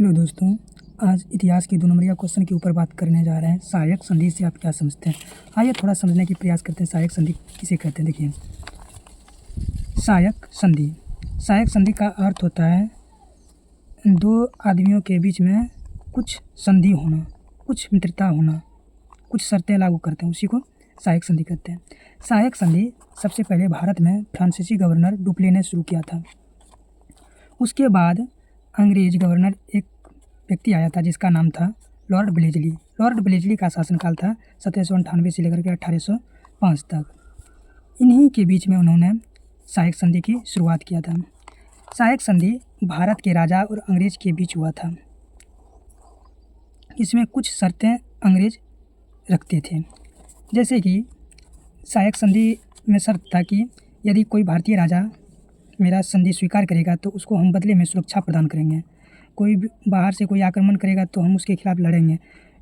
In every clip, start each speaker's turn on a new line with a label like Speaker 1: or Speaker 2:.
Speaker 1: Hello दोस्तों, आज इतिहास के 2 नंबरिया क्वेश्चन के ऊपर बात करने जा रहे हैं। सहायक संधि से आप क्या समझते हैं? आइए थोड़ा समझने की प्रयास करते हैं। सहायक संधि किसे कहते हैं? देखिए, सहायक संधि का अर्थ होता है 2 आदमियों के बीच में कुछ संधि होना, कुछ मित्रता होना, कुछ शर्तें लागू करते हैं, उसी को सहायक संधि कहते हैं। सहायक संधि सबसे पहले भारत में फ्रांसीसी गवर्नर डुप्ले ने शुरू किया था। उसके बाद अंग्रेज गवर्नर एक व्यक्ति आया था जिसका नाम था लॉर्ड ब्लेजली। लॉर्ड ब्लेजली का शासनकाल था 1798 से लेकर के 1805 तक। इन्हीं के बीच में उन्होंने सहायक संधि की शुरुआत किया था। सहायक संधि भारत के राजा और अंग्रेज के बीच हुआ था। इसमें कुछ शर्तें अंग्रेज रखते थे, जैसे कि सहायक संधि में शर्त था कि यदि कोई भारतीय राजा मेरा संधि स्वीकार करेगा तो उसको हम बदले में सुरक्षा प्रदान करेंगे। कोई बाहर से कोई आक्रमण करेगा तो हम उसके खिलाफ लड़ेंगे।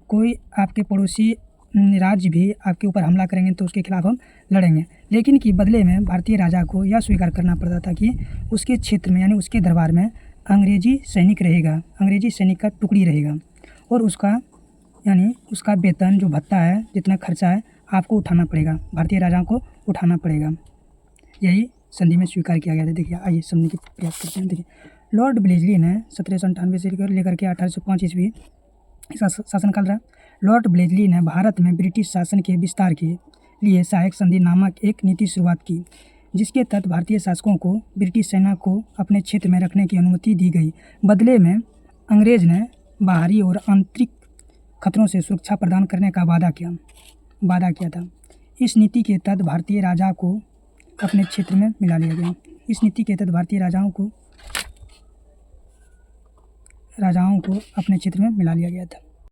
Speaker 1: कोई आपके पड़ोसी राज्य भी आपके ऊपर हमला करेंगे तो उसके खिलाफ हम लड़ेंगे। लेकिन कि बदले में भारतीय राजा को यह स्वीकार करना पड़ता था कि उसके क्षेत्र में यानी उसके दरबार में अंग्रेजी सैनिक रहेगा, अंग्रेजी सैनिक का टुकड़ी रहेगा और उसका यानी उसका वेतन जो भत्ता है, जितना खर्चा है, आपको उठाना पड़ेगा, भारतीय राजा को उठाना पड़ेगा। यही संधि में स्वीकार किया गया था। देखिए, आइए समझने की प्रयास करते हैं। देखिए, लॉर्ड ब्लेजली ने 1798 से लेकर के 1805 ईस्वी इसका शासनकाल रहा। लॉर्ड ब्लेजली ने भारत में ब्रिटिश शासन के विस्तार के लिए सहायक संधि नामक एक नीति शुरुआत की, जिसके तहत भारतीय शासकों को ब्रिटिश सेना को अपने क्षेत्र में रखने की अनुमति दी गई। बदले में अंग्रेज ने बाहरी और आंतरिक खतरों से सुरक्षा प्रदान करने का वादा किया था। इस नीति के तहत भारतीय राजा को अपने क्षेत्र में मिला लिया गया। इस नीति के तहत भारतीय राजाओं को अपने क्षेत्र में मिला लिया गया था।